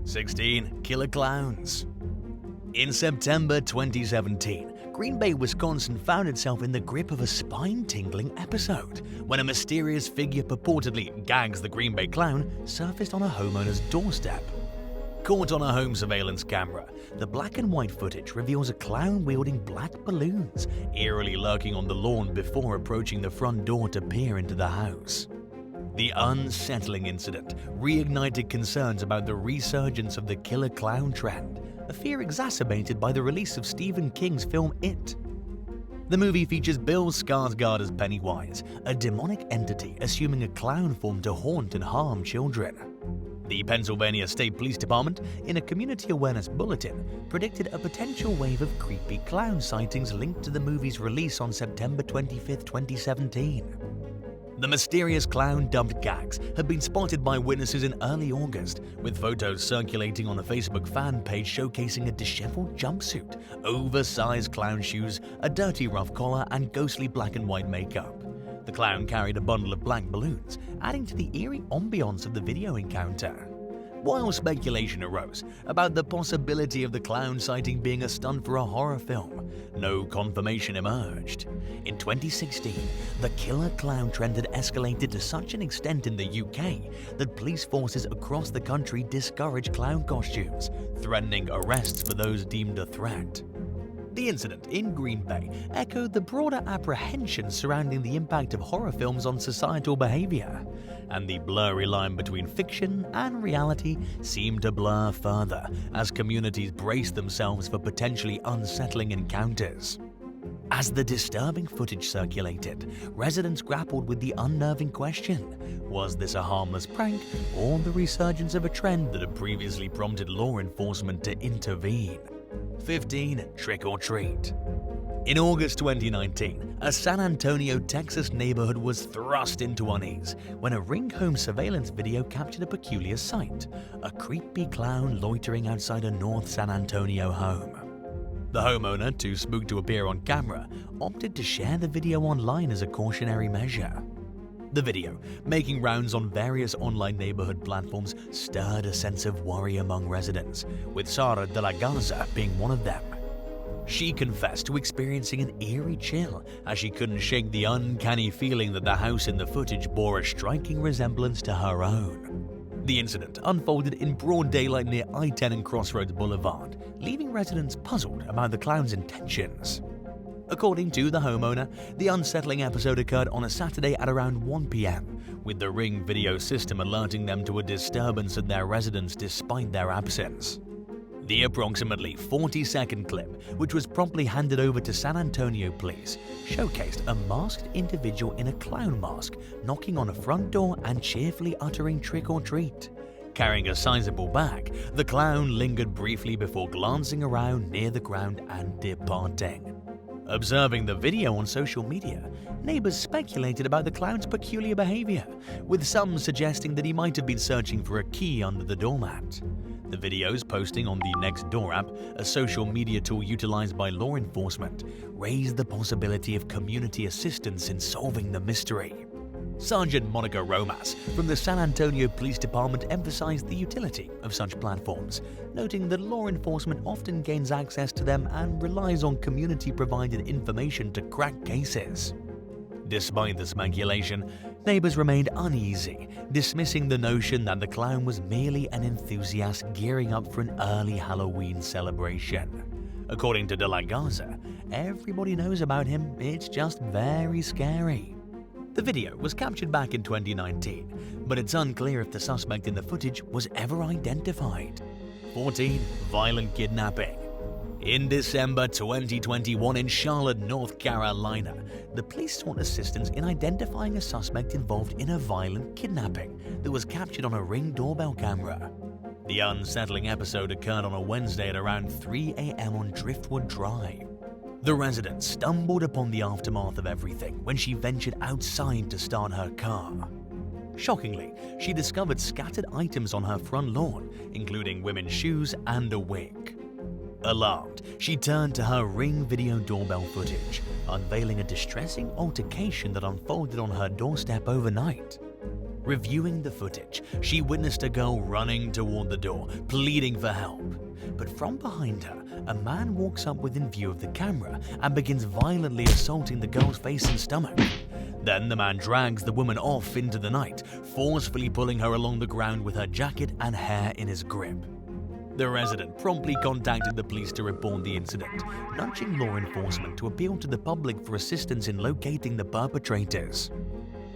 16. Killer clowns. In September 2017, Green Bay, Wisconsin found itself in the grip of a spine-tingling episode when a mysterious figure purportedly gags the Green Bay clown surfaced on a homeowner's doorstep. Caught on a home surveillance camera, the black and white footage reveals a clown wielding black balloons, eerily lurking on the lawn before approaching the front door to peer into the house. The unsettling incident reignited concerns about the resurgence of the killer clown trend, a fear exacerbated by the release of Stephen King's film It. The movie features Bill Skarsgård as Pennywise, a demonic entity assuming a clown form to haunt and harm children. The Pennsylvania State Police Department, in a community awareness bulletin, predicted a potential wave of creepy clown sightings linked to the movie's release on September 25, 2017. The mysterious clown dubbed Gags had been spotted by witnesses in early August, with photos circulating on a Facebook fan page showcasing a disheveled jumpsuit, oversized clown shoes, a dirty rough collar, and ghostly black and white makeup. The clown carried a bundle of black balloons, adding to the eerie ambiance of the video encounter. While speculation arose about the possibility of the clown sighting being a stunt for a horror film, no confirmation emerged. In 2016, the killer clown trend had escalated to such an extent in the UK that police forces across the country discouraged clown costumes, threatening arrests for those deemed a threat. The incident in Green Bay echoed the broader apprehension surrounding the impact of horror films on societal behavior, and the blurry line between fiction and reality seemed to blur further as communities braced themselves for potentially unsettling encounters. As the disturbing footage circulated, residents grappled with the unnerving question: was this a harmless prank or the resurgence of a trend that had previously prompted law enforcement to intervene? 15. Trick or treat. In August 2019, a San Antonio, Texas neighborhood was thrust into unease when a Ring home surveillance video captured a peculiar sight: a creepy clown loitering outside a North San Antonio home. The homeowner, too spooked to appear on camera, opted to share the video online as a cautionary measure. The video, making rounds on various online neighborhood platforms, stirred a sense of worry among residents, with Sara de la Garza being one of them. She confessed to experiencing an eerie chill as she couldn't shake the uncanny feeling that the house in the footage bore a striking resemblance to her own. The incident unfolded in broad daylight near I-10 and Crossroads Boulevard, leaving residents puzzled about the clown's intentions. According to the homeowner, the unsettling episode occurred on a Saturday at around 1 p.m., with the Ring video system alerting them to a disturbance at their residence despite their absence. The approximately 40-second clip, which was promptly handed over to San Antonio police, showcased a masked individual in a clown mask knocking on a front door and cheerfully uttering "trick or treat." Carrying a sizable bag, the clown lingered briefly before glancing around near the ground and departing. Observing the video on social media, neighbors speculated about the clown's peculiar behavior, with some suggesting that he might have been searching for a key under the doormat. The videos posting on the Nextdoor app, a social media tool utilized by law enforcement, raised the possibility of community assistance in solving the mystery. Sergeant Monica Romas from the San Antonio Police Department emphasized the utility of such platforms, noting that law enforcement often gains access to them and relies on community-provided information to crack cases. Despite the speculation, neighbors remained uneasy, dismissing the notion that the clown was merely an enthusiast gearing up for an early Halloween celebration. According to De La Garza, everybody knows about him, it's just very scary. The video was captured back in 2019, but it's unclear if the suspect in the footage was ever identified. 14. Violent kidnapping. In December 2021 in Charlotte, North Carolina, the police sought assistance in identifying a suspect involved in a violent kidnapping that was captured on a Ring doorbell camera. The unsettling episode occurred on a Wednesday at around 3 a.m. on Driftwood Drive. The resident stumbled upon the aftermath of everything when she ventured outside to start her car. Shockingly, she discovered scattered items on her front lawn, including women's shoes and a wig. Alarmed, she turned to her Ring video doorbell footage, unveiling a distressing altercation that unfolded on her doorstep overnight. Reviewing the footage, she witnessed a girl running toward the door, pleading for help. But from behind her, a man walks up within view of the camera and begins violently assaulting the girl's face and stomach. Then the man drags the woman off into the night, forcefully pulling her along the ground with her jacket and hair in his grip. The resident promptly contacted the police to report the incident, nudging law enforcement to appeal to the public for assistance in locating the perpetrators.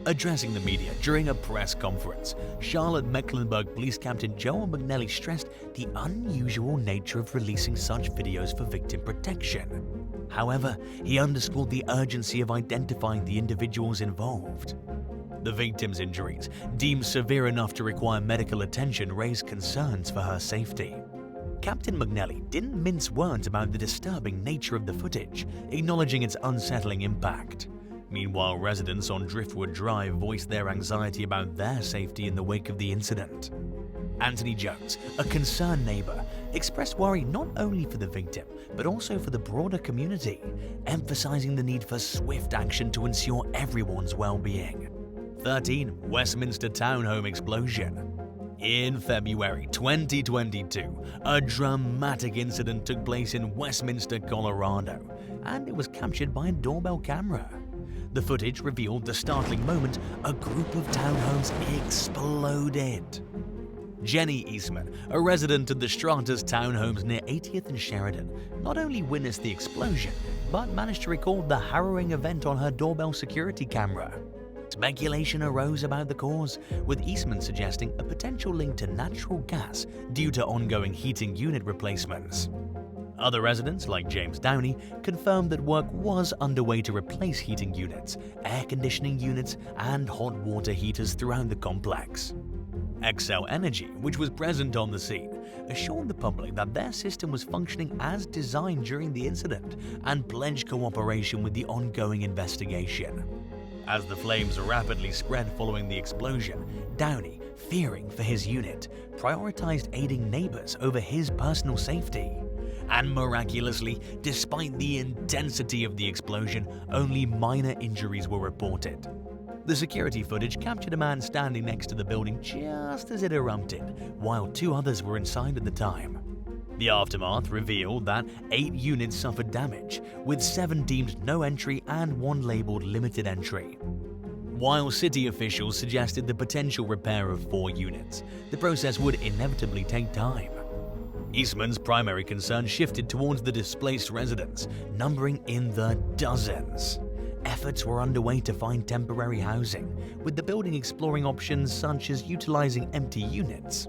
Addressing the media during a press conference, Charlotte-Mecklenburg Police Captain Joel McNally stressed the unusual nature of releasing such videos for victim protection. However, he underscored the urgency of identifying the individuals involved. The victim's injuries, deemed severe enough to require medical attention, raised concerns for her safety. Captain McNally didn't mince words about the disturbing nature of the footage, acknowledging its unsettling impact. Meanwhile, residents on Driftwood Drive voiced their anxiety about their safety in the wake of the incident. Anthony Jones, a concerned neighbor, expressed worry not only for the victim, but also for the broader community, emphasizing the need for swift action to ensure everyone's well-being. 13. Westminster townhome explosion. In February 2022, a dramatic incident took place in Westminster, Colorado, and it was captured by a doorbell camera. The footage revealed the startling moment a group of townhomes exploded. Jenny Eastman, a resident of the Stratas townhomes near 80th and Sheridan, not only witnessed the explosion, but managed to record the harrowing event on her doorbell security camera. Speculation arose about the cause, with Eastman suggesting a potential link to natural gas due to ongoing heating unit replacements. Other residents, like James Downey, confirmed that work was underway to replace heating units, air conditioning units, and hot water heaters throughout the complex. Xcel Energy, which was present on the scene, assured the public that their system was functioning as designed during the incident and pledged cooperation with the ongoing investigation. As the flames rapidly spread following the explosion, Downey, fearing for his unit, prioritized aiding neighbors over his personal safety. And miraculously, despite the intensity of the explosion, only minor injuries were reported. The security footage captured a man standing next to the building just as it erupted, while 2 others were inside at the time. The aftermath revealed that 8 units suffered damage, with 7 deemed no entry and 1 labeled limited entry. While city officials suggested the potential repair of 4 units, the process would inevitably take time. Eastman's primary concern shifted towards the displaced residents, numbering in the dozens. Efforts were underway to find temporary housing, with the building exploring options such as utilizing empty units.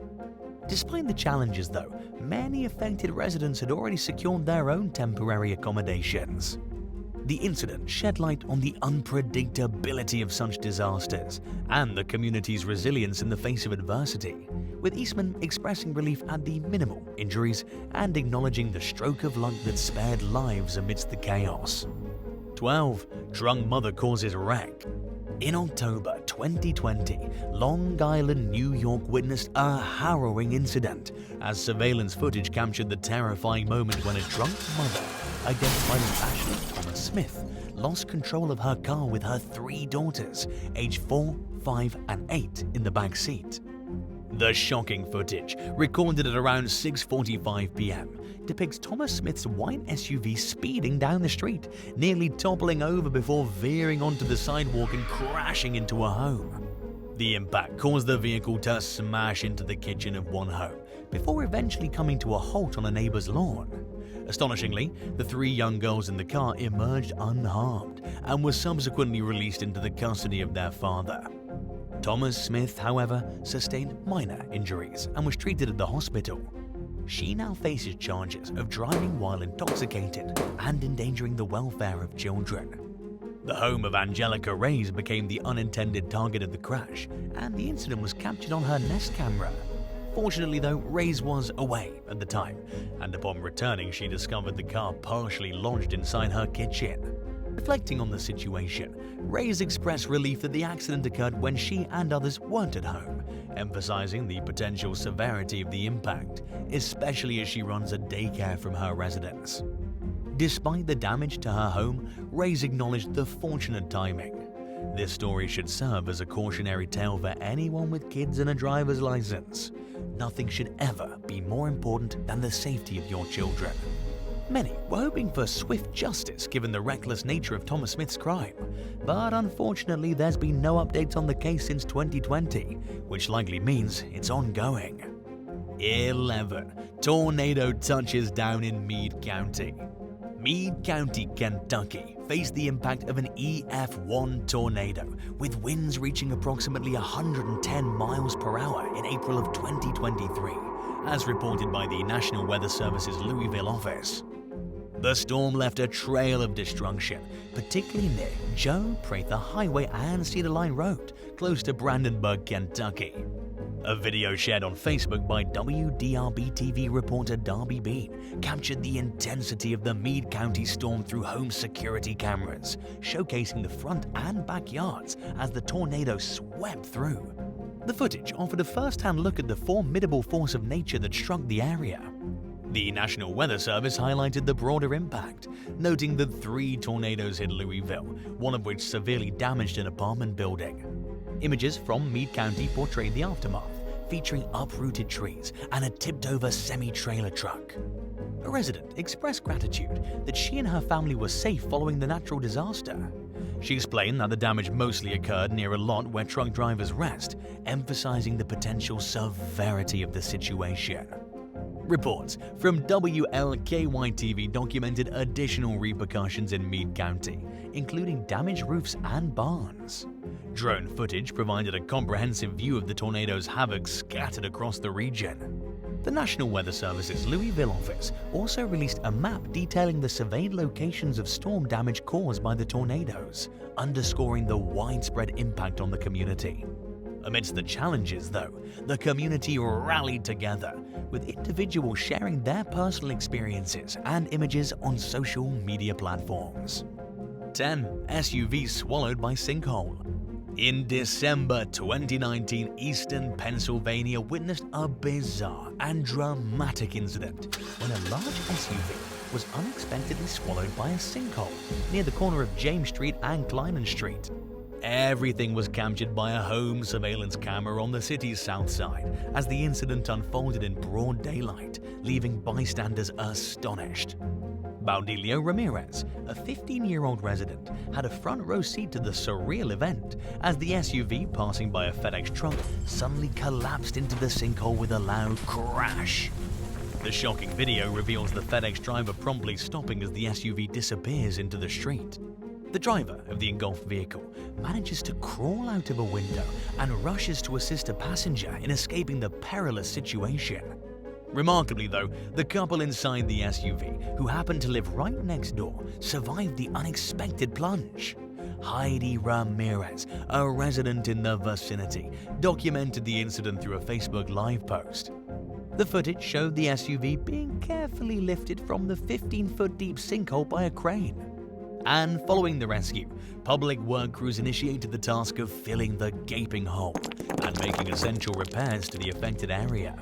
Despite the challenges though, many affected residents had already secured their own temporary accommodations. The incident shed light on the unpredictability of such disasters and the community's resilience in the face of adversity, with Eastman expressing relief at the minimal injuries and acknowledging the stroke of luck that spared lives amidst the chaos. 12. Drunk mother causes wreck. In October 2020, Long Island, New York witnessed a harrowing incident as surveillance footage captured the terrifying moment when a drunk mother, identified as Ashley Thomas Smith, lost control of her car with her 3 daughters, aged 4, 5, and 8, in the back seat. The shocking footage, recorded at around 6:45 p.m., depicts Thomas Smith's white SUV speeding down the street, nearly toppling over before veering onto the sidewalk and crashing into a home. The impact caused the vehicle to smash into the kitchen of one home, before eventually coming to a halt on a neighbor's lawn. Astonishingly, the 3 young girls in the car emerged unharmed and were subsequently released into the custody of their father. Thomas Smith, however, sustained minor injuries and was treated at the hospital. She now faces charges of driving while intoxicated and endangering the welfare of children. The home of Angelica Reyes became the unintended target of the crash, and the incident was captured on her Nest camera. Fortunately though, Reyes was away at the time, and upon returning she discovered the car partially lodged inside her kitchen. Reflecting on the situation, Reyes expressed relief that the accident occurred when she and others weren't at home, emphasizing the potential severity of the impact, especially as she runs a daycare from her residence. Despite the damage to her home, Reyes acknowledged the fortunate timing. This story should serve as a cautionary tale for anyone with kids and a driver's license. Nothing should ever be more important than the safety of your children. Many were hoping for swift justice given the reckless nature of Thomas Smith's crime, but unfortunately there's been no updates on the case since 2020, which likely means it's ongoing. 11. Tornado touches down in Meade County. Meade County, Kentucky faced the impact of an EF1 tornado, with winds reaching approximately 110 miles per hour in April of 2023, as reported by the National Weather Service's Louisville office. The storm left a trail of destruction, particularly near Joe Prather Highway and Cedar Line Road, close to Brandenburg, Kentucky. A video shared on Facebook by WDRB-TV reporter Darby Bean captured the intensity of the Meade County storm through home security cameras, showcasing the front and backyards as the tornado swept through. The footage offered a first-hand look at the formidable force of nature that struck the area. The National Weather Service highlighted the broader impact, noting that 3 tornadoes hit Louisville, one of which severely damaged an apartment building. Images from Meade County portrayed the aftermath, featuring uprooted trees and a tipped-over semi-trailer truck. A resident expressed gratitude that she and her family were safe following the natural disaster. She explained that the damage mostly occurred near a lot where truck drivers rest, emphasizing the potential severity of the situation. Reports from WLKY-TV documented additional repercussions in Meade County, including damaged roofs and barns. Drone footage provided a comprehensive view of the tornado's havoc scattered across the region. The National Weather Service's Louisville office also released a map detailing the surveyed locations of storm damage caused by the tornadoes, underscoring the widespread impact on the community. Amidst the challenges, though, the community rallied together, with individuals sharing their personal experiences and images on social media platforms. 10. SUV swallowed by sinkhole. In December 2019, Eastern Pennsylvania witnessed a bizarre and dramatic incident when a large SUV was unexpectedly swallowed by a sinkhole near the corner of James Street and Kleinman Street. Everything was captured by a home surveillance camera on the city's south side as the incident unfolded in broad daylight, leaving bystanders astonished. Baudilio Ramirez, a 15-year-old resident, had a front row seat to the surreal event as the SUV passing by a FedEx truck suddenly collapsed into the sinkhole with a loud crash. The shocking video reveals the FedEx driver promptly stopping as the SUV disappears into the street. The driver of the engulfed vehicle manages to crawl out of a window and rushes to assist a passenger in escaping the perilous situation. Remarkably though, the couple inside the SUV, who happened to live right next door, survived the unexpected plunge. Heidi Ramirez, a resident in the vicinity, documented the incident through a Facebook Live post. The footage showed the SUV being carefully lifted from the 15-foot deep sinkhole by a crane. And following the rescue, public work crews initiated the task of filling the gaping hole and making essential repairs to the affected area.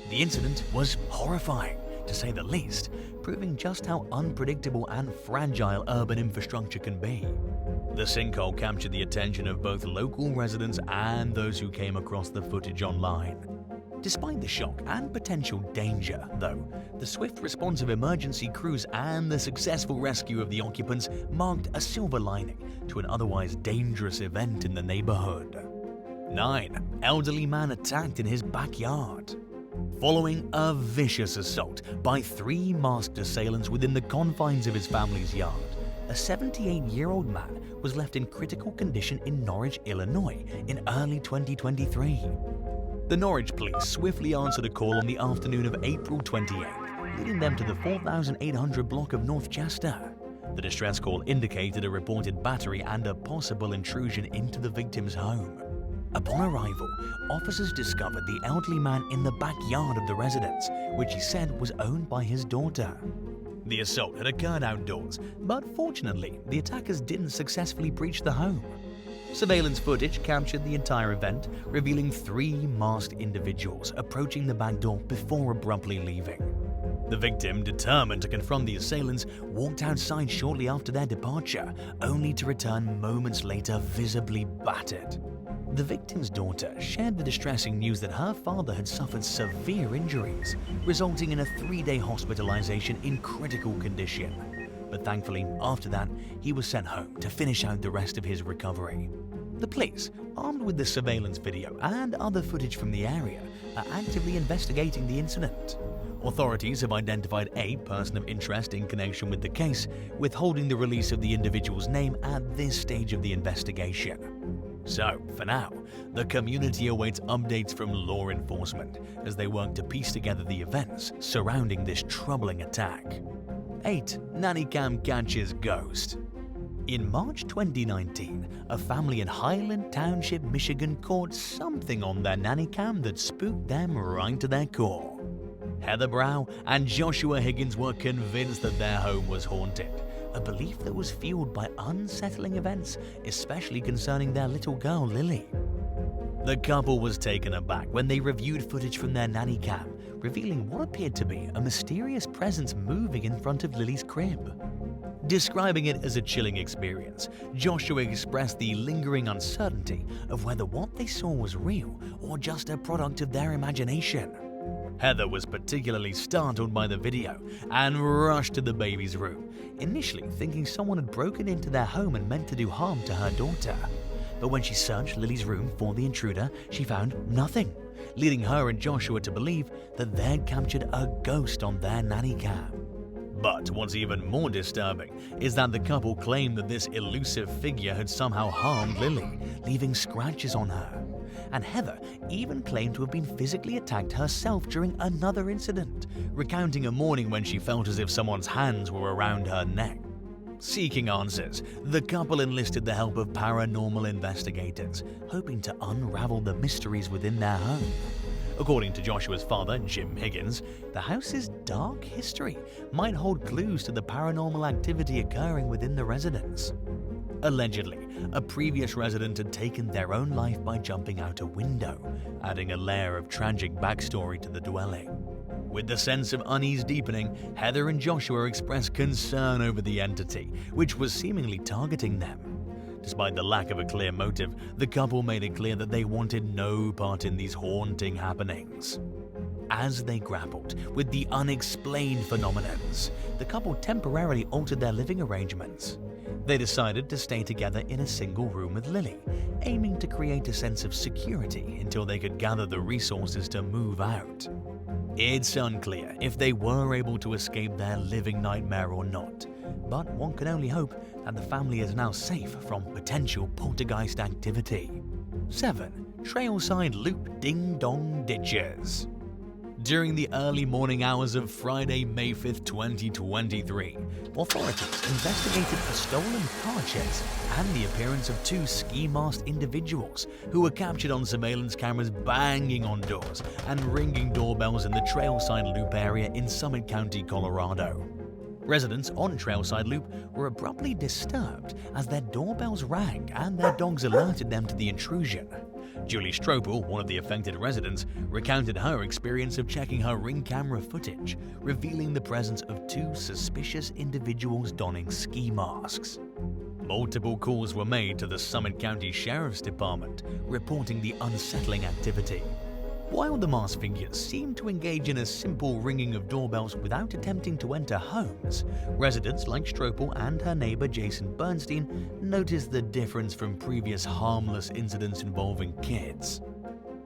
The incident was horrifying, to say the least, proving just how unpredictable and fragile urban infrastructure can be. The sinkhole captured the attention of both local residents and those who came across the footage online. Despite the shock and potential danger, though, the swift response of emergency crews and the successful rescue of the occupants marked a silver lining to an otherwise dangerous event in the neighborhood. 9. Elderly man attacked in his backyard. Following a vicious assault by 3 masked assailants within the confines of his family's yard, a 78-year-old man was left in critical condition in Norwich, Illinois in early 2023. The Norwich police swiftly answered a call on the afternoon of April 28th, leading them to the 4800 block of North Chester. The distress call indicated a reported battery and a possible intrusion into the victim's home. Upon arrival, officers discovered the elderly man in the backyard of the residence, which he said was owned by his daughter. The assault had occurred outdoors, but fortunately, the attackers didn't successfully breach the home. Surveillance footage captured the entire event, revealing 3 masked individuals approaching the back door before abruptly leaving. The victim, determined to confront the assailants, walked outside shortly after their departure, only to return moments later visibly battered. The victim's daughter shared the distressing news that her father had suffered severe injuries, resulting in a 3-day hospitalization in critical condition. But thankfully, after that, he was sent home to finish out the rest of his recovery. The police, armed with the surveillance video and other footage from the area, are actively investigating the incident. Authorities have identified a person of interest in connection with the case, withholding the release of the individual's name at this stage of the investigation. So, for now, the community awaits updates from law enforcement as they work to piece together the events surrounding this troubling attack. 8. Nanny cam catches ghost. In March 2019, a family in Highland Township, Michigan caught something on their nanny cam that spooked them right to their core. Heather Brow and Joshua Higgins were convinced that their home was haunted, a belief that was fueled by unsettling events, especially concerning their little girl Lily. The couple was taken aback when they reviewed footage from their nanny cam, revealing what appeared to be a mysterious presence moving in front of Lily's crib. Describing it as a chilling experience, Joshua expressed the lingering uncertainty of whether what they saw was real or just a product of their imagination. Heather was particularly startled by the video and rushed to the baby's room, initially thinking someone had broken into their home and meant to do harm to her daughter. But when she searched Lily's room for the intruder, she found nothing, leading her and Joshua to believe that they'd captured a ghost on their nanny cam. But what's even more disturbing is that the couple claimed that this elusive figure had somehow harmed Lily, leaving scratches on her. And Heather even claimed to have been physically attacked herself during another incident, recounting a morning when she felt as if someone's hands were around her neck. Seeking answers, the couple enlisted the help of paranormal investigators, hoping to unravel the mysteries within their home. According to Joshua's father, Jim Higgins, the house's dark history might hold clues to the paranormal activity occurring within the residence. Allegedly, a previous resident had taken their own life by jumping out a window, adding a layer of tragic backstory to the dwelling. With the sense of unease deepening, Heather and Joshua expressed concern over the entity, which was seemingly targeting them. Despite the lack of a clear motive, the couple made it clear that they wanted no part in these haunting happenings. As they grappled with the unexplained phenomenons, the couple temporarily altered their living arrangements. They decided to stay together in a single room with Lily, aiming to create a sense of security until they could gather the resources to move out. It's unclear if they were able to escape their living nightmare or not, but one can only hope that the family is now safe from potential poltergeist activity. 7. Trailside Loop Ding Dong Ditches. During the early morning hours of Friday, May 5, 2023, authorities investigated a stolen car chase and the appearance of 2 ski-masked individuals who were captured on surveillance cameras banging on doors and ringing doorbells in the Trailside Loop area in Summit County, Colorado. Residents on Trailside Loop were abruptly disturbed as their doorbells rang and their dogs alerted them to the intrusion. Julie Stropel, one of the affected residents, recounted her experience of checking her Ring camera footage, revealing the presence of 2 suspicious individuals donning ski masks. Multiple calls were made to the Summit County Sheriff's Department, reporting the unsettling activity. While the masked figures seemed to engage in a simple ringing of doorbells without attempting to enter homes, residents like Stropel and her neighbor Jason Bernstein noticed the difference from previous harmless incidents involving kids.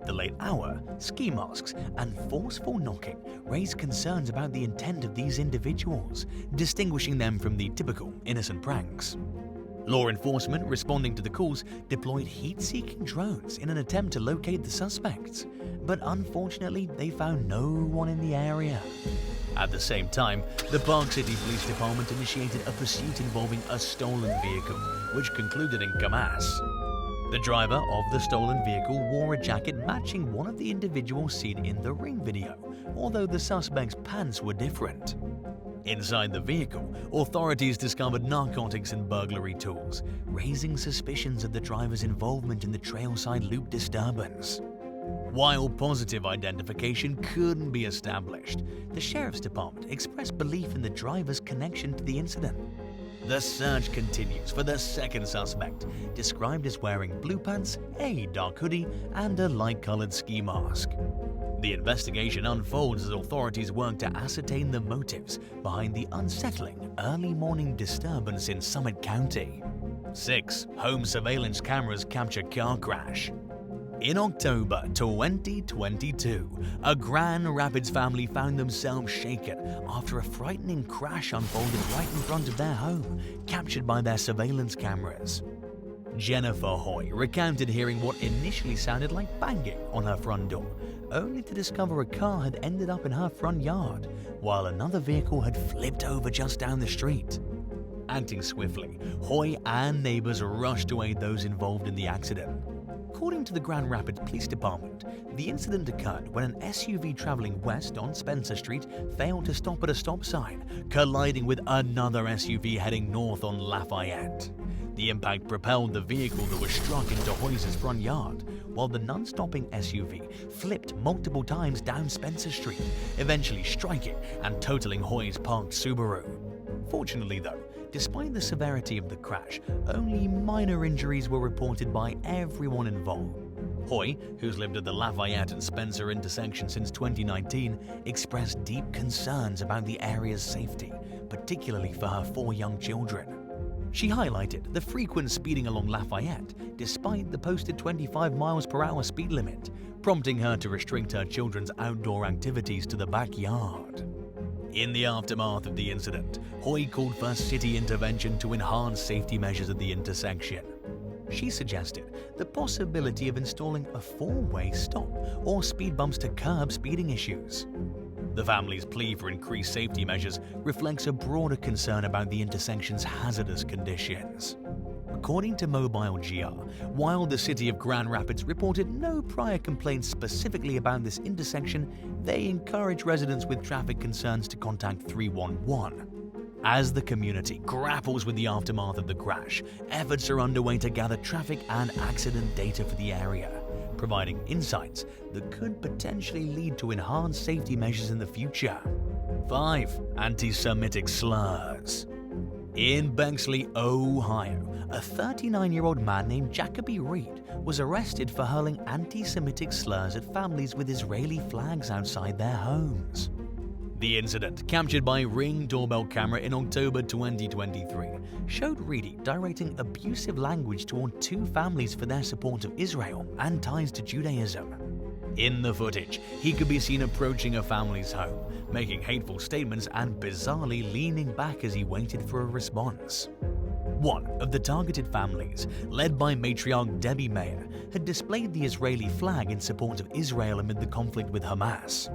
The late hour, ski masks, and forceful knocking raised concerns about the intent of these individuals, distinguishing them from the typical innocent pranks. Law enforcement responding to the calls deployed heat-seeking drones in an attempt to locate the suspects, but unfortunately they found no one in the area. At the same time, the Park City Police Department initiated a pursuit involving a stolen vehicle, which concluded in Camas. The driver of the stolen vehicle wore a jacket matching one of the individuals seen in the Ring video, although the suspect's pants were different. Inside the vehicle, authorities discovered narcotics and burglary tools, raising suspicions of the driver's involvement in the Trailside Loop disturbance. While positive identification couldn't be established, the sheriff's department expressed belief in the driver's connection to the incident. The search continues for the second suspect, described as wearing blue pants, a dark hoodie, and a light-colored ski mask. The investigation unfolds as authorities work to ascertain the motives behind the unsettling early morning disturbance in Summit County. 6. Home surveillance cameras capture car crash. In October 2022, a Grand Rapids family found themselves shaken after a frightening crash unfolded right in front of their home, captured by their surveillance cameras. Jennifer Hoy recounted hearing what initially sounded like banging on her front door, only to discover a car had ended up in her front yard, while another vehicle had flipped over just down the street. Acting swiftly, Hoy and neighbors rushed to aid those involved in the accident. According to the Grand Rapids Police Department, the incident occurred when an SUV traveling west on Spencer Street failed to stop at a stop sign, colliding with another SUV heading north on Lafayette. The impact propelled the vehicle that was struck into Hoy's front yard, while the non-stopping SUV flipped multiple times down Spencer Street, eventually striking and totaling Hoy's parked Subaru. Fortunately though, despite the severity of the crash, only minor injuries were reported by everyone involved. Hoy, who's lived at the Lafayette and Spencer intersection since 2019, expressed deep concerns about the area's safety, particularly for her 4 young children. She highlighted the frequent speeding along Lafayette despite the posted 25 miles per hour speed limit, prompting her to restrict her children's outdoor activities to the backyard. In the aftermath of the incident, Hoy called for city intervention to enhance safety measures at the intersection. She suggested the possibility of installing a 4-way stop or speed bumps to curb speeding issues. The family's plea for increased safety measures reflects a broader concern about the intersection's hazardous conditions. According to Mobile GR, while the city of Grand Rapids reported no prior complaints specifically about this intersection, they encourage residents with traffic concerns to contact 311. As the community grapples with the aftermath of the crash, efforts are underway to gather traffic and accident data for the area, providing insights that could potentially lead to enhanced safety measures in the future. 5. Antisemitic slurs. In Bexley, Ohio, a 39-year-old man named Jacoby Reed was arrested for hurling anti-Semitic slurs at families with Israeli flags outside their homes. The incident, captured by Ring doorbell camera in October 2023, showed Reedy directing abusive language toward 2 families for their support of Israel and ties to Judaism. In the footage, he could be seen approaching a family's home, making hateful statements and bizarrely leaning back as he waited for a response. One of the targeted families, led by matriarch Debbie Mayer, had displayed the Israeli flag in support of Israel amid the conflict with Hamas.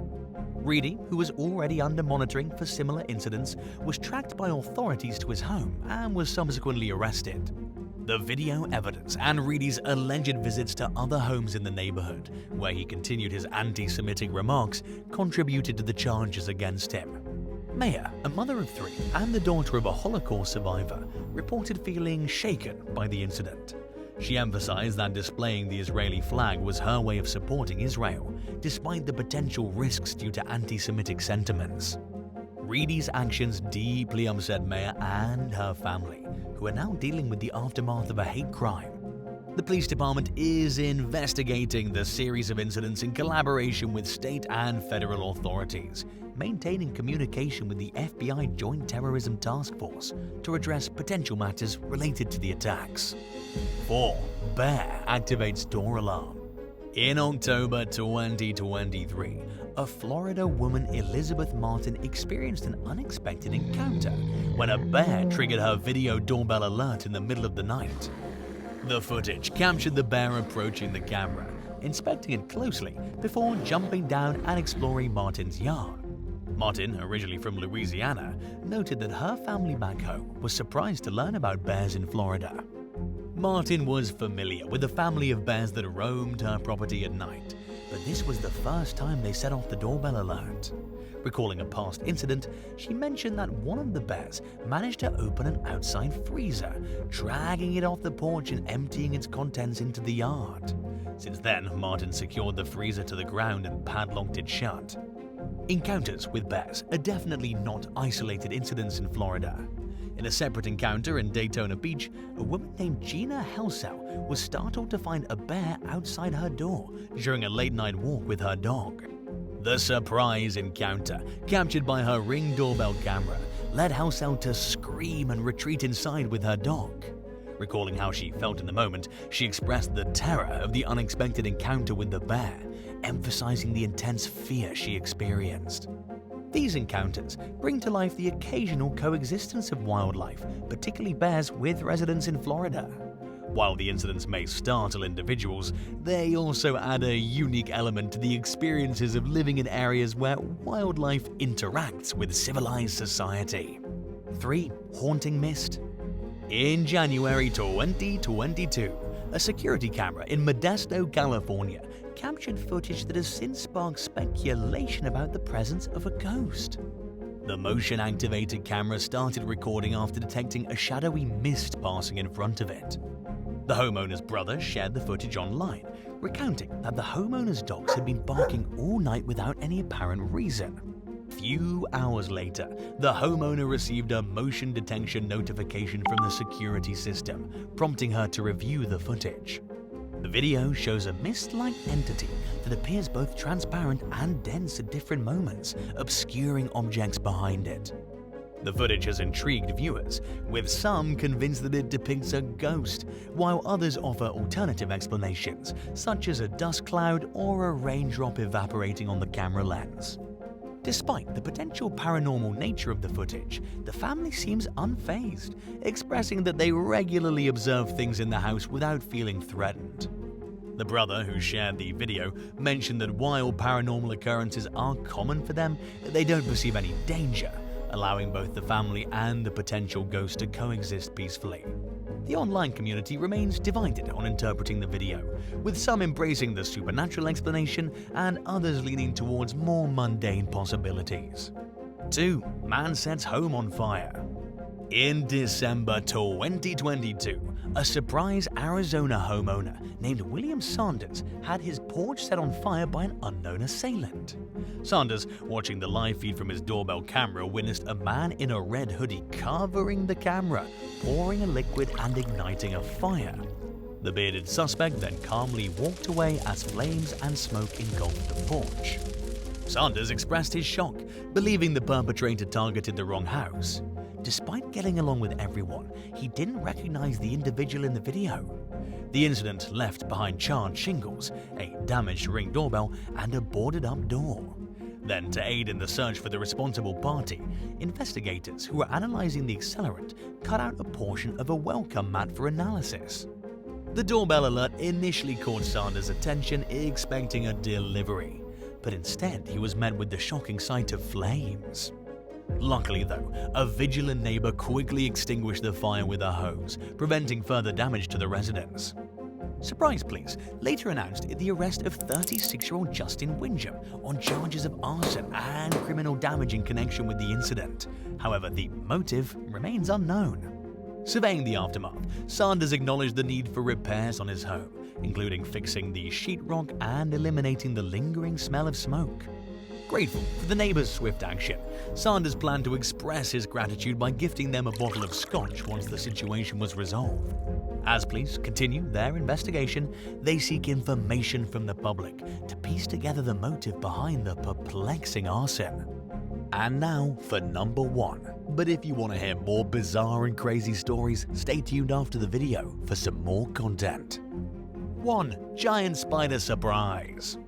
Reedy, who was already under monitoring for similar incidents, was tracked by authorities to his home and was subsequently arrested. The video evidence and Reedy's alleged visits to other homes in the neighborhood, where he continued his anti-Semitic remarks, contributed to the charges against him. Mayer, a mother of 3 and the daughter of a Holocaust survivor, reported feeling shaken by the incident. She emphasized that displaying the Israeli flag was her way of supporting Israel, despite the potential risks due to anti-Semitic sentiments. Reedy's actions deeply upset Mayer and her family, who are now dealing with the aftermath of a hate crime. The police department is investigating the series of incidents in collaboration with state and federal authorities, maintaining communication with the FBI Joint Terrorism Task Force to address potential matters related to the attacks. 4. Bear activates door alarm. In October 2023, a Florida woman, Elizabeth Martin, experienced an unexpected encounter when a bear triggered her video doorbell alert in the middle of the night. The footage captured the bear approaching the camera, inspecting it closely before jumping down and exploring Martin's yard. Martin, originally from Louisiana, noted that her family back home was surprised to learn about bears in Florida. Martin was familiar with the family of bears that roamed her property at night, but this was the first time they set off the doorbell alert. Recalling a past incident, she mentioned that one of the bears managed to open an outside freezer, dragging it off the porch and emptying its contents into the yard. Since then, Martin secured the freezer to the ground and padlocked it shut. Encounters with bears are definitely not isolated incidents in Florida. In a separate encounter in Daytona Beach, a woman named Gina Helsau was startled to find a bear outside her door during a late-night walk with her dog. The surprise encounter, captured by her Ring doorbell camera, led Helsau to scream and retreat inside with her dog. Recalling how she felt in the moment, she expressed the terror of the unexpected encounter with the bear, emphasizing the intense fear she experienced. These encounters bring to life the occasional coexistence of wildlife, particularly bears, with residents in Florida. While the incidents may startle individuals, they also add a unique element to the experiences of living in areas where wildlife interacts with civilized society. 3. Haunting mist. In January 2022, a security camera in Modesto, California, captured footage that has since sparked speculation about the presence of a ghost. The motion-activated camera started recording after detecting a shadowy mist passing in front of it. The homeowner's brother shared the footage online, recounting that the homeowner's dogs had been barking all night without any apparent reason. Few hours later, the homeowner received a motion detection notification from the security system, prompting her to review the footage. The video shows a mist-like entity that appears both transparent and dense at different moments, obscuring objects behind it. The footage has intrigued viewers, with some convinced that it depicts a ghost, while others offer alternative explanations, such as a dust cloud or a raindrop evaporating on the camera lens. Despite the potential paranormal nature of the footage, the family seems unfazed, expressing that they regularly observe things in the house without feeling threatened. The brother who shared the video mentioned that while paranormal occurrences are common for them, they don't perceive any danger, allowing both the family and the potential ghost to coexist peacefully. The online community remains divided on interpreting the video, with some embracing the supernatural explanation and others leaning towards more mundane possibilities. 2. Man sets home on fire. In December 2022, a surprise Arizona homeowner named William Sanders had his porch set on fire by an unknown assailant. Sanders, watching the live feed from his doorbell camera, witnessed a man in a red hoodie covering the camera, pouring a liquid and igniting a fire. The bearded suspect then calmly walked away as flames and smoke engulfed the porch. Sanders expressed his shock, believing the perpetrator targeted the wrong house. Despite getting along with everyone, he didn't recognize the individual in the video. The incident left behind charred shingles, a damaged Ring doorbell, and a boarded-up door. Then, to aid in the search for the responsible party, investigators who were analyzing the accelerant cut out a portion of a welcome mat for analysis. The doorbell alert initially caught Sanders' attention, expecting a delivery, but instead he was met with the shocking sight of flames. Luckily though, a vigilant neighbor quickly extinguished the fire with a hose, preventing further damage to the residence. Surprise police later announced the arrest of 36-year-old Justin Wingham on charges of arson and criminal damage in connection with the incident. However, the motive remains unknown. Surveying the aftermath, Sanders acknowledged the need for repairs on his home, including fixing the sheetrock and eliminating the lingering smell of smoke. Grateful for the neighbors' swift action, Sanders planned to express his gratitude by gifting them a bottle of scotch once the situation was resolved. As police continue their investigation, they seek information from the public to piece together the motive behind the perplexing arson. And now for number 1. But if you want to hear more bizarre and crazy stories, stay tuned after the video for some more content. 1. Giant spider surprise.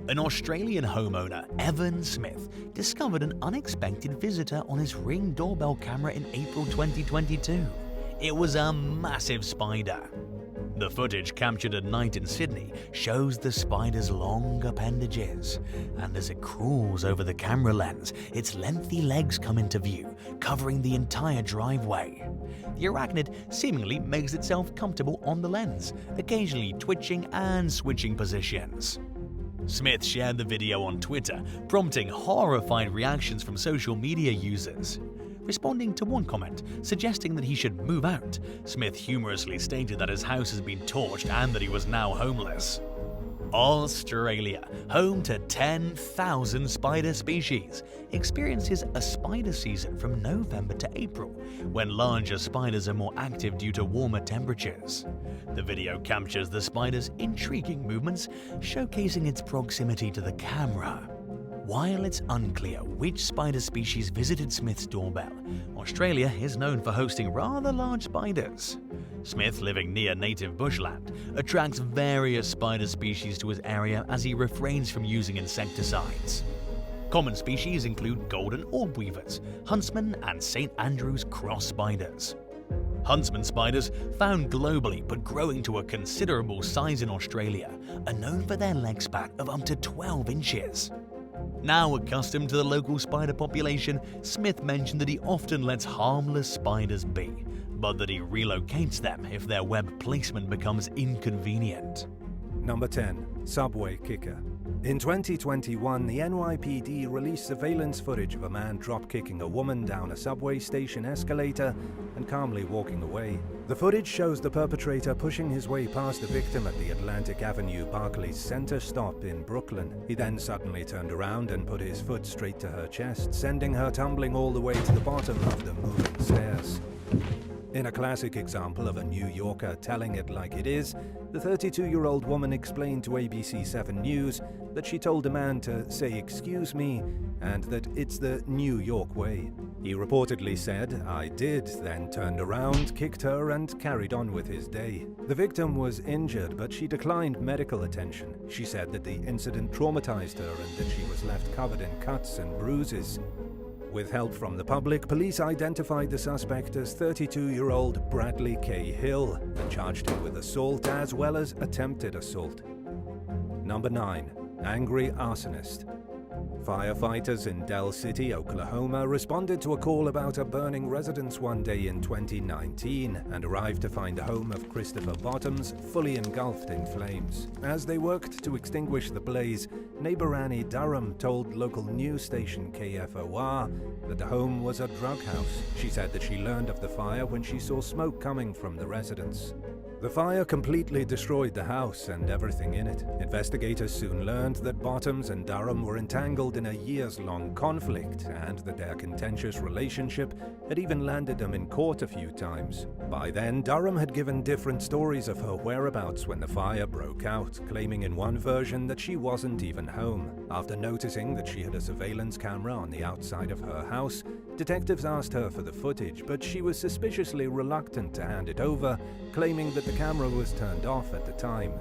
An Australian homeowner, Evan Smith, discovered an unexpected visitor on his Ring doorbell camera in April 2022. It was a massive spider. The footage captured at night in Sydney shows the spider's long appendages, and as it crawls over the camera lens, its lengthy legs come into view, covering the entire driveway. The arachnid seemingly makes itself comfortable on the lens, occasionally twitching and switching positions. Smith shared the video on Twitter, prompting horrified reactions from social media users. Responding to one comment suggesting that he should move out, Smith humorously stated that his house has been torched and that he was now homeless. Australia, home to 10,000 spider species, experiences a spider season from November to April, when larger spiders are more active due to warmer temperatures. The video captures the spider's intriguing movements, showcasing its proximity to the camera. While it's unclear which spider species visited Smith's doorbell, Australia is known for hosting rather large spiders. Smith, living near native bushland, attracts various spider species to his area as he refrains from using insecticides. Common species include golden orb weavers, huntsmen, and St. Andrew's cross spiders. Huntsman spiders, found globally but growing to a considerable size in Australia, are known for their leg span of up to 12 inches. Now accustomed to the local spider population, Smith mentioned that he often lets harmless spiders be, but that he relocates them if their web placement becomes inconvenient. Number 10. Subway Kicker. In 2021, the NYPD released surveillance footage of a man drop-kicking a woman down a subway station escalator and calmly walking away. The footage shows the perpetrator pushing his way past the victim at the Atlantic Avenue Barclays Center stop in Brooklyn. He then suddenly turned around and put his foot straight to her chest, sending her tumbling all the way to the bottom of the moving stairs. In a classic example of a New Yorker telling it like it is, the 32-year-old woman explained to ABC 7 News that she told the man to say "excuse me" and that it's the New York way. He reportedly said, "I did," then turned around, kicked her, and carried on with his day. The victim was injured, but she declined medical attention. She said that the incident traumatized her and that she was left covered in cuts and bruises. With help from the public, police identified the suspect as 32-year-old Bradley K. Hill and charged him with assault as well as attempted assault. Number 9. Angry Arsonist. Firefighters in Del City, Oklahoma, responded to a call about a burning residence one day in 2019 and arrived to find the home of Christopher Bottoms fully engulfed in flames. As they worked to extinguish the blaze, neighbor Annie Durham told local news station KFOR that the home was a drug house. She said that she learned of the fire when she saw smoke coming from the residence. The fire completely destroyed the house and everything in it. Investigators soon learned that Bottoms and Durham were entangled in a years-long conflict and that their contentious relationship had even landed them in court a few times. By then, Durham had given different stories of her whereabouts when the fire broke out, claiming in one version that she wasn't even home. After noticing that she had a surveillance camera on the outside of her house, detectives asked her for the footage, but she was suspiciously reluctant to hand it over, claiming that the camera was turned off at the time.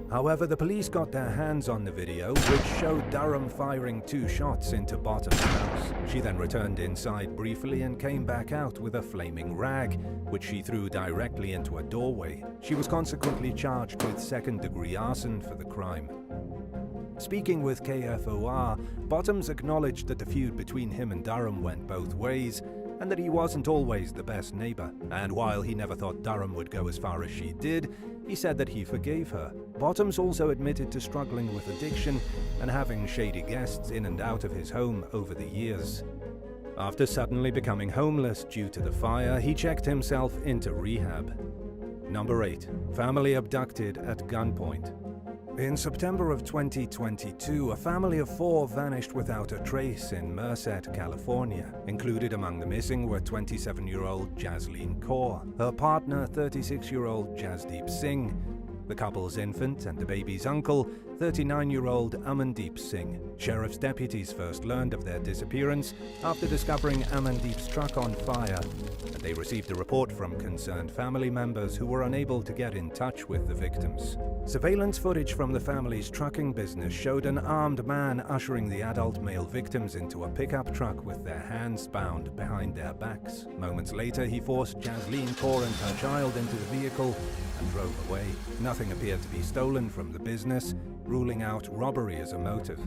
However, the police got their hands on the video, which showed Durham firing 2 shots into Bottom's house. She then returned inside briefly and came back out with a flaming rag, which she threw directly into a doorway. She was consequently charged with second-degree arson for the crime. Speaking with KFOR, Bottoms acknowledged that the feud between him and Durham went both ways, and that he wasn't always the best neighbor. And while he never thought Durham would go as far as she did, he said that he forgave her. Bottoms also admitted to struggling with addiction and having shady guests in and out of his home over the years. After suddenly becoming homeless due to the fire, he checked himself into rehab. Number 8. Family abducted at gunpoint. In September of 2022, a family of 4 vanished without a trace in Merced, California. Included among the missing were 27-year-old Jasleen Kaur, her partner 36-year-old Jasdeep Singh, the couple's infant and the baby's uncle, 39-year-old Amandeep Singh. Sheriff's deputies first learned of their disappearance after discovering Amandeep's truck on fire, and they received a report from concerned family members who were unable to get in touch with the victims. Surveillance footage from the family's trucking business showed an armed man ushering the adult male victims into a pickup truck with their hands bound behind their backs. Moments later, he forced Jasleen Kaur and her child into the vehicle and drove away. Nothing appeared to be stolen from the business, ruling out robbery as a motive.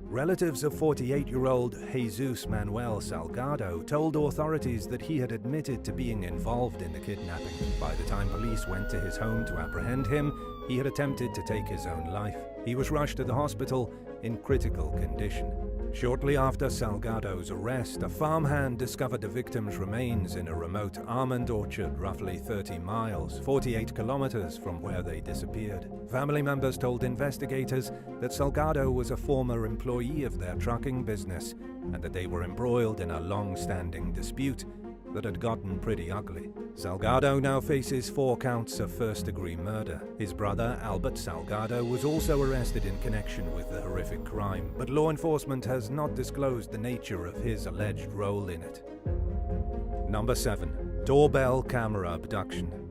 Relatives of 48-year-old Jesus Manuel Salgado told authorities that he had admitted to being involved in the kidnapping. By the time police went to his home to apprehend him, he had attempted to take his own life. He was rushed to the hospital in critical condition. Shortly after Salgado's arrest, a farmhand discovered the victim's remains in a remote almond orchard roughly 30 miles, 48 kilometers from where they disappeared. Family members told investigators that Salgado was a former employee of their trucking business and that they were embroiled in a long-standing dispute that had gotten pretty ugly. Salgado now faces 4 counts of first-degree murder. His brother, Albert Salgado, was also arrested in connection with the horrific crime, but law enforcement has not disclosed the nature of his alleged role in it. Number 7. Doorbell camera abduction.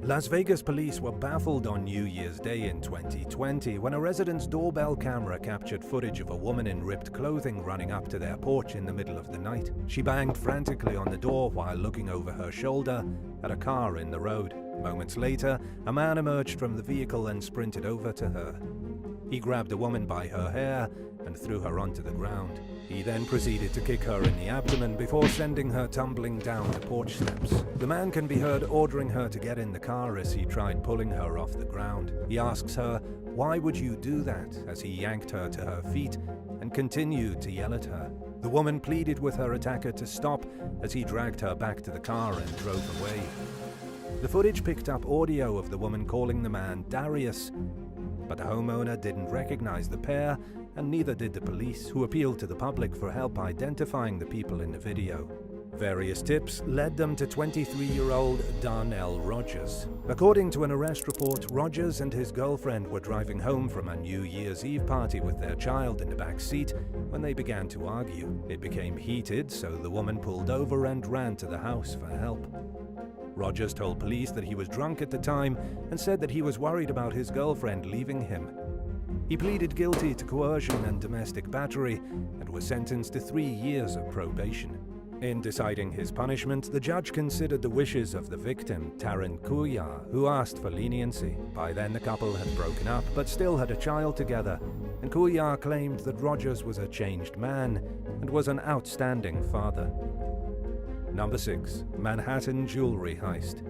Las Vegas police were baffled on New Year's Day in 2020 when a resident's doorbell camera captured footage of a woman in ripped clothing running up to their porch in the middle of the night. She banged frantically on the door while looking over her shoulder at a car in the road. Moments later, a man emerged from the vehicle and sprinted over to her. He grabbed the woman by her hair and threw her onto the ground. He then proceeded to kick her in the abdomen before sending her tumbling down the porch steps. The man can be heard ordering her to get in the car as he tried pulling her off the ground. He asks her, "Why would you do that?" as he yanked her to her feet and continued to yell at her. The woman pleaded with her attacker to stop as he dragged her back to the car and drove away. The footage picked up audio of the woman calling the man Darius, but the homeowner didn't recognize the pair, and neither did the police, who appealed to the public for help identifying the people in the video. Various tips led them to 23-year-old Darnell Rogers. According to an arrest report, Rogers and his girlfriend were driving home from a New Year's Eve party with their child in the back seat when they began to argue. It became heated, so the woman pulled over and ran to the house for help. Rogers told police that he was drunk at the time and said that he was worried about his girlfriend leaving him. He pleaded guilty to coercion and domestic battery and was sentenced to 3 years of probation. In deciding his punishment, the judge considered the wishes of the victim, Taryn Couillard, who asked for leniency. By then the couple had broken up, but still had a child together, and Couillard claimed that Rogers was a changed man and was an outstanding father. Number 6. Manhattan jewelry heist.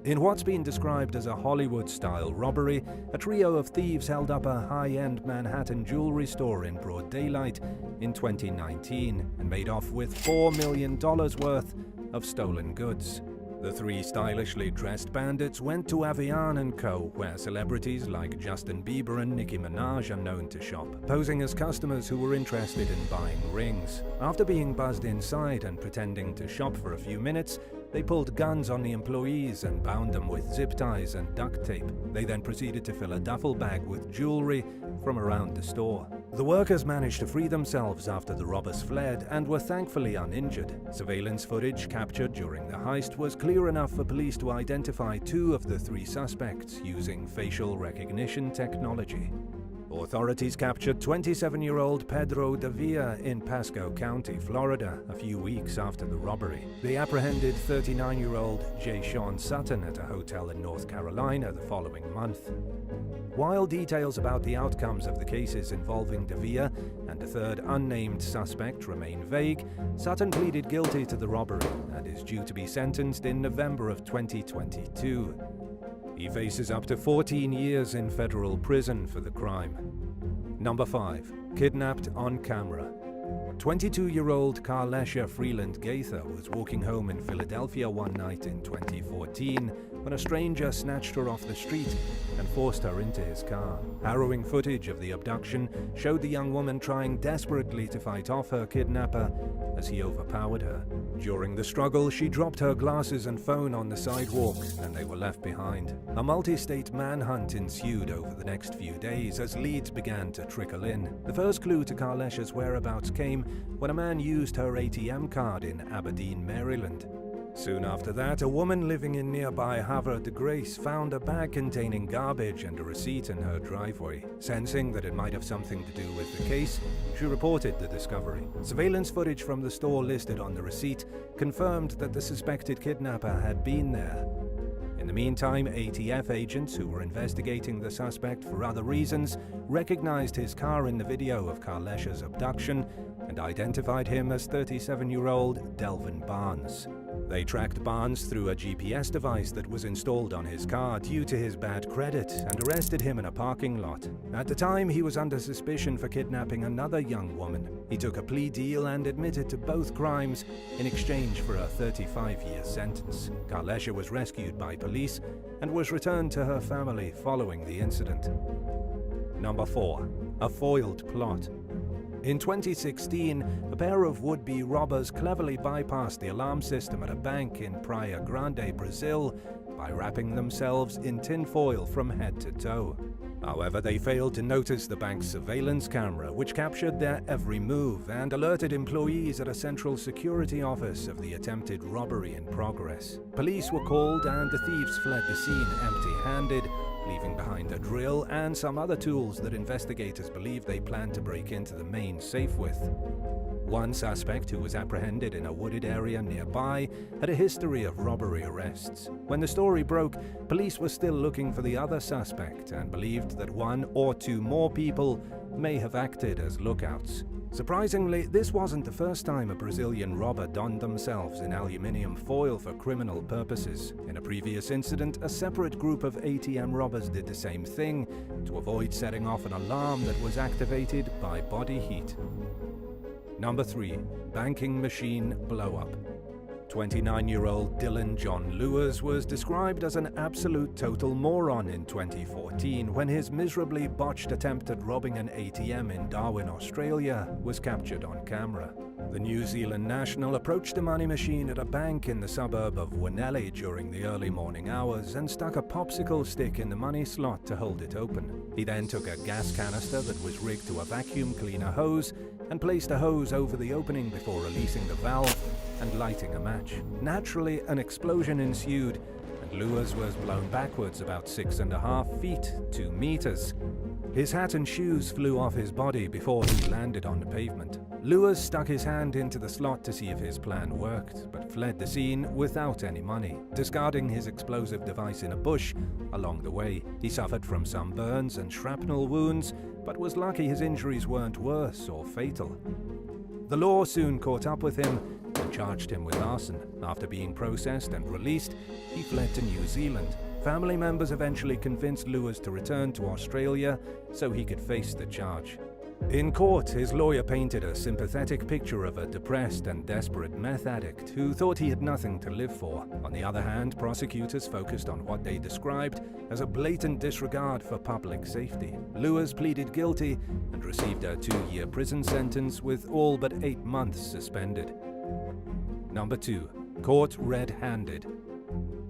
In what's been described as a Hollywood-style robbery, a trio of thieves held up a high-end Manhattan jewelry store in broad daylight in 2019 and made off with $4 million worth of stolen goods. The 3 stylishly dressed bandits went to Avian & Co., where celebrities like Justin Bieber and Nicki Minaj are known to shop, posing as customers who were interested in buying rings. After being buzzed inside and pretending to shop for a few minutes, they pulled guns on the employees and bound them with zip ties and duct tape. They then proceeded to fill a duffel bag with jewelry from around the store. The workers managed to free themselves after the robbers fled and were thankfully uninjured. Surveillance footage captured during the heist was clear enough for police to identify 2 of the 3 suspects using facial recognition technology. Authorities captured 27-year-old Pedro Davia in Pasco County, Florida, a few weeks after the robbery. They apprehended 39-year-old Jay Sean Sutton at a hotel in North Carolina the following month. While details about the outcomes of the cases involving Davia and a third unnamed suspect remain vague, Sutton pleaded guilty to the robbery and is due to be sentenced in November of 2022. He faces up to 14 years in federal prison for the crime. Number 5. Kidnapped on camera. 22-year-old Carlesha Freeland Gaither was walking home in Philadelphia one night in 2014 when a stranger snatched her off the street and forced her into his car. Harrowing footage of the abduction showed the young woman trying desperately to fight off her kidnapper as he overpowered her. During the struggle, she dropped her glasses and phone on the sidewalk, and they were left behind. A multi-state manhunt ensued over the next few days as leads began to trickle in. The first clue to Carlesha's whereabouts came when a man used her ATM card in Aberdeen, Maryland. Soon after that, a woman living in nearby Havre de Grace found a bag containing garbage and a receipt in her driveway. Sensing that it might have something to do with the case, she reported the discovery. Surveillance footage from the store listed on the receipt confirmed that the suspected kidnapper had been there. In the meantime, ATF agents who were investigating the suspect for other reasons recognized his car in the video of Carlesha's abduction and identified him as 37-year-old Delvin Barnes. They tracked Barnes through a GPS device that was installed on his car due to his bad credit and arrested him in a parking lot. At the time, he was under suspicion for kidnapping another young woman. He took a plea deal and admitted to both crimes in exchange for a 35-year sentence. Karlesha was rescued by police and was returned to her family following the incident. Number 4. A foiled plot. In 2016, a pair of would-be robbers cleverly bypassed the alarm system at a bank in Praia Grande, Brazil, by wrapping themselves in tinfoil from head to toe. However, they failed to notice the bank's surveillance camera, which captured their every move and alerted employees at a central security office of the attempted robbery in progress. Police were called and the thieves fled the scene empty-handed, leaving behind a drill and some other tools that investigators believe they planned to break into the main safe with. One suspect, who was apprehended in a wooded area nearby, had a history of robbery arrests. When the story broke, police were still looking for the other suspect and believed that 1 or 2 more people may have acted as lookouts. Surprisingly, this wasn't the first time a Brazilian robber donned themselves in aluminium foil for criminal purposes. In a previous incident, a separate group of ATM robbers did the same thing to avoid setting off an alarm that was activated by body heat. Number 3. Banking machine blowup. 29-year-old Dylan John Lewis was described as an absolute total moron in 2014 when his miserably botched attempt at robbing an ATM in Darwin, Australia, was captured on camera. The New Zealand national approached a money machine at a bank in the suburb of Wanelli during the early morning hours and stuck a popsicle stick in the money slot to hold it open. He then took a gas canister that was rigged to a vacuum cleaner hose and placed a hose over the opening before releasing the valve and lighting a match. Naturally, an explosion ensued, and Lewis was blown backwards about 6.5 feet, 2 meters. His hat and shoes flew off his body before he landed on the pavement. Lewis stuck his hand into the slot to see if his plan worked, but fled the scene without any money, discarding his explosive device in a bush along the way. He suffered from some burns and shrapnel wounds, but was lucky his injuries weren't worse or fatal. The law soon caught up with him and charged him with arson. After being processed and released, he fled to New Zealand. Family members eventually convinced Lewis to return to Australia so he could face the charge. In court, his lawyer painted a sympathetic picture of a depressed and desperate meth addict who thought he had nothing to live for. On the other hand, prosecutors focused on what they described as a blatant disregard for public safety. Lewis pleaded guilty and received a 2-year prison sentence with all but 8 months suspended. Number 2. Caught red-handed.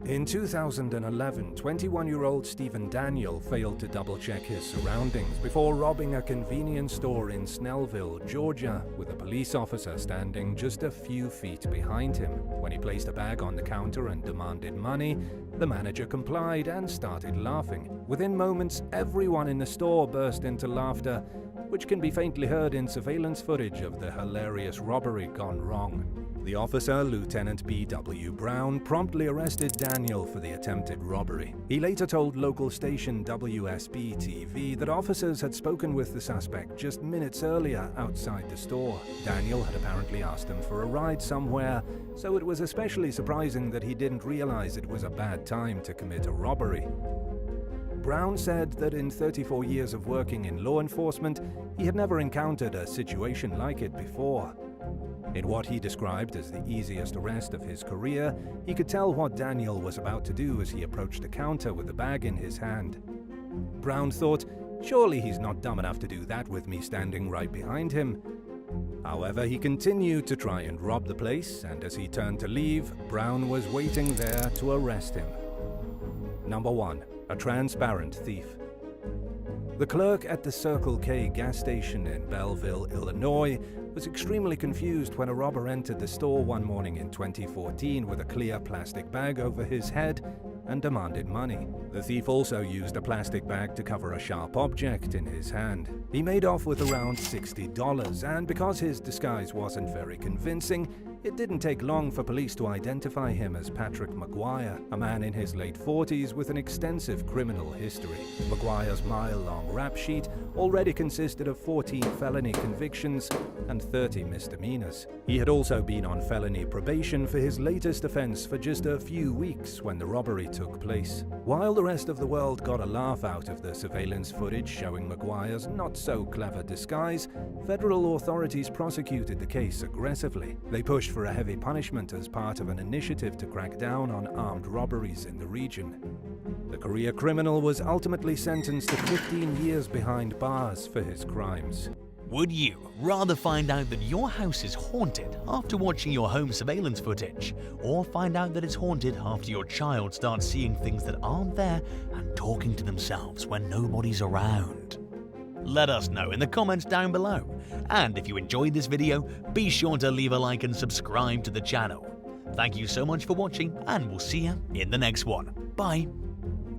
In 2011, 21-year-old Stephen Daniel failed to double-check his surroundings before robbing a convenience store in Snellville, Georgia, with a police officer standing just a few feet behind him. When he placed a bag on the counter and demanded money, the manager complied and started laughing. Within moments, everyone in the store burst into laughter, which can be faintly heard in surveillance footage of the hilarious robbery gone wrong. The officer, Lieutenant B.W. Brown, promptly arrested Daniel for the attempted robbery. He later told local station WSB-TV that officers had spoken with the suspect just minutes earlier outside the store. Daniel had apparently asked him for a ride somewhere, so it was especially surprising that he didn't realize it was a bad time to commit a robbery. Brown said that in 34 years of working in law enforcement, he had never encountered a situation like it before. In what he described as the easiest arrest of his career, he could tell what Daniel was about to do as he approached the counter with the bag in his hand. Brown thought, surely he's not dumb enough to do that with me standing right behind him. However, he continued to try and rob the place, and as he turned to leave, Brown was waiting there to arrest him. Number 1. A transparent thief. The clerk at the Circle K gas station in Belleville, Illinois, was extremely confused when a robber entered the store one morning in 2014 with a clear plastic bag over his head and demanded money. The thief also used a plastic bag to cover a sharp object in his hand. He made off with around $60, and because his disguise wasn't very convincing, It didn't take long for police to identify him as Patrick Maguire, a man in his late 40s with an extensive criminal history. Maguire's mile-long rap sheet already consisted of 14 felony convictions and 30 misdemeanors. He had also been on felony probation for his latest offense for just a few weeks when the robbery took place. While the rest of the world got a laugh out of the surveillance footage showing Maguire's not-so-clever disguise, federal authorities prosecuted the case aggressively. They pushed for a heavy punishment as part of an initiative to crack down on armed robberies in the region. The career criminal was ultimately sentenced to 15 years behind bars for his crimes. Would you rather find out that your house is haunted after watching your home surveillance footage, or find out that it's haunted after your child starts seeing things that aren't there and talking to themselves when nobody's around? Let us know in the comments down below. And if you enjoyed this video, be sure to leave a like and subscribe to the channel. Thank you so much for watching, and we'll see you in the next one. Bye.